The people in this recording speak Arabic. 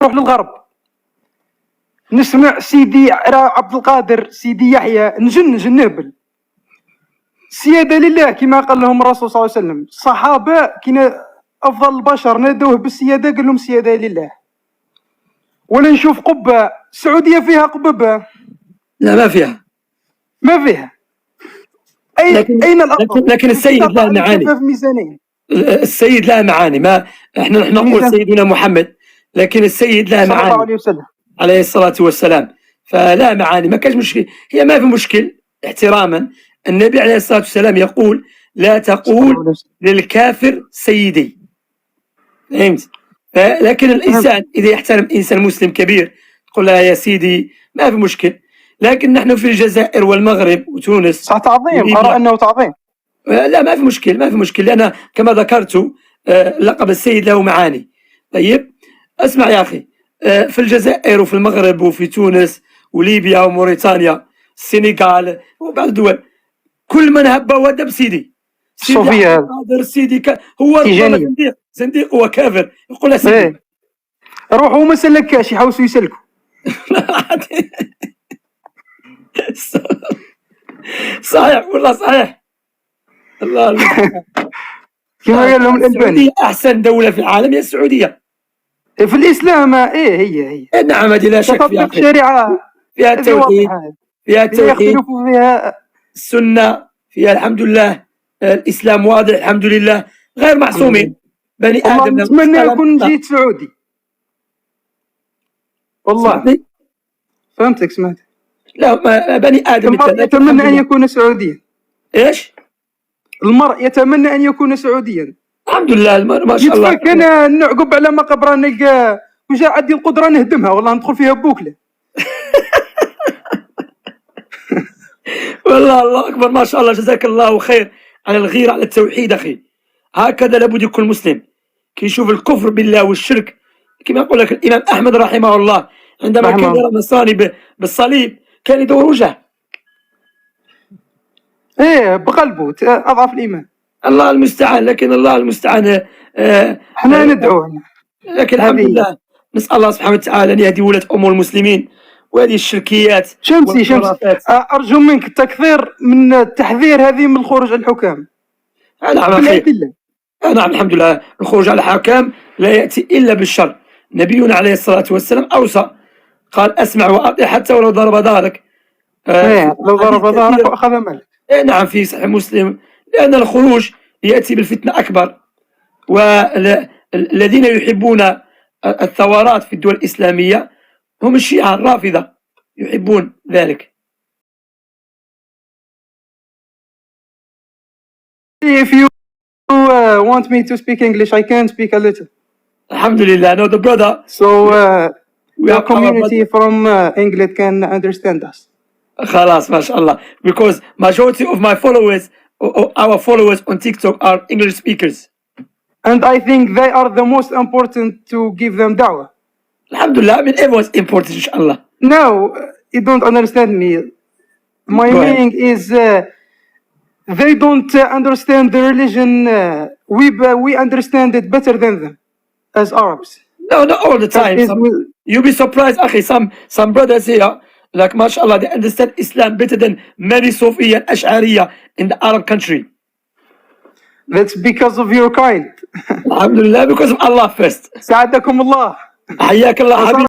نروح للغرب نسمع سيدي عبد القادر، سيدي يحيى، نجن نهبل. السيادة لله كما قال لهم الرسول صلى الله عليه وسلم. الصحابة كنا أفضل البشر نادوه بالسيادة قال لهم السيادة لله. ولا نشوف قبة، السعودية فيها قبة؟ لا ما فيها. ما فيها. أين الأفضل؟ لكن السيد له معاني. السيد له معاني، ما احنا نقول سيدنا محمد، لكن السيد له معاني صلى الله عليه وسلم عليه الصلاة والسلام، فلا معاني، ما كانش مشكل. هي ما في مشكل احتراما. النبي عليه الصلاة والسلام يقول لا تقول للكافر سيدي، فهمت؟ لكن الإنسان إذا يحترم إنسان مسلم كبير تقول له يا سيدي ما في مشكل. لكن نحن في الجزائر والمغرب وتونس تعظيم، أرى أنه تعظيم. لا ما في مشكل، ما في مشكل، لأن كما ذكرت لقب السيد له معاني. طيب اسمع يا أخي، في الجزائر وفي المغرب وفي تونس وليبيا وموريتانيا السنغال وبعض الدول كل من هب ودب سيدي صوفيا سيدي هو زنديق وكافر يقول له سيدي. روحوا ما سلكاش يحاولوا يسلكوا. صحيح والله صحيح. الله كما قال لهم الألباني أحسن دولة في العالم هي السعودية في الإسلام. هي نعم، هذه لا شك فيها. الشريعة فيها التوحيد، فيها التوحيد، فيها السنة، فيها الحمد لله الإسلام واضح الحمد لله، غير معصومين بني آدم. نتمنى يكون جيت سعودي والله. فهمتك سمعت. لا بني آدم المرء يتمنى أن يكون سعوديا. إيش؟ المرء يتمنى أن يكون سعوديا. الحمد لله المرء ما شاء الله. يتفك أنا نعقب على مقبرة نلقى وجا عندي القدرة نهدمها والله ندخل فيها بوكلة. والله الله أكبر ما شاء الله، جزاك الله خير على الغيرة على التوحيد أخي. هكذا لابد يكون مسلم كي يشوف الكفر بالله والشرك. كما يقول لك الإمام أحمد رحمه الله عندما كان يرى النصارى بالصليب كان يدور وجهه. بقلبه أضعف الإيمان. الله المستعان، لكن الله المستعان احنا ندعو. لكن الحمد لله نسأل الله سبحانه وتعالى أن يهدي ولاة أمور المسلمين وهذه الشركيات. شمسي أرجو منك التكثير من التحذير هذه من الخروج على الحكام. نعم أخي، نعم الحمد لله. الخروج على الحكام لا يأتي إلا بالشر. نبينا عليه الصلاة والسلام أوصى قال أسمع وأطيع حتى ولو ضرب ظهرك. لو ضرب ظهرك وأخذ مالك. نعم في صحيح مسلم، لأن الخروج يأتي بالفتنة أكبر، والذين يحبون الثورات في الدول الإسلامية هم الشيعة الرافضة يحبون ذلك. If you want me to speak English, I can speak a little. Alhamdulillah, no, the brother. So the community from England can understand us. خلاص ما شاء الله, because majority of my followers, our followers on TikTok are English speakers. And I think they are the most important to give them da'wah. Alhamdulillah, I mean everyone's important inshallah. No, you don't understand me. My meaning is they don't understand the religion. We understand it better than them as Arabs. No, not all the time. You'll be surprised, akhi. Some brothers here, like mashallah, they understand Islam better than many Sufi and Ash'ariya in the Arab country. That's because of your kind. Alhamdulillah, because of Allah first. ساعدكم الله. حياك الله حبيبي.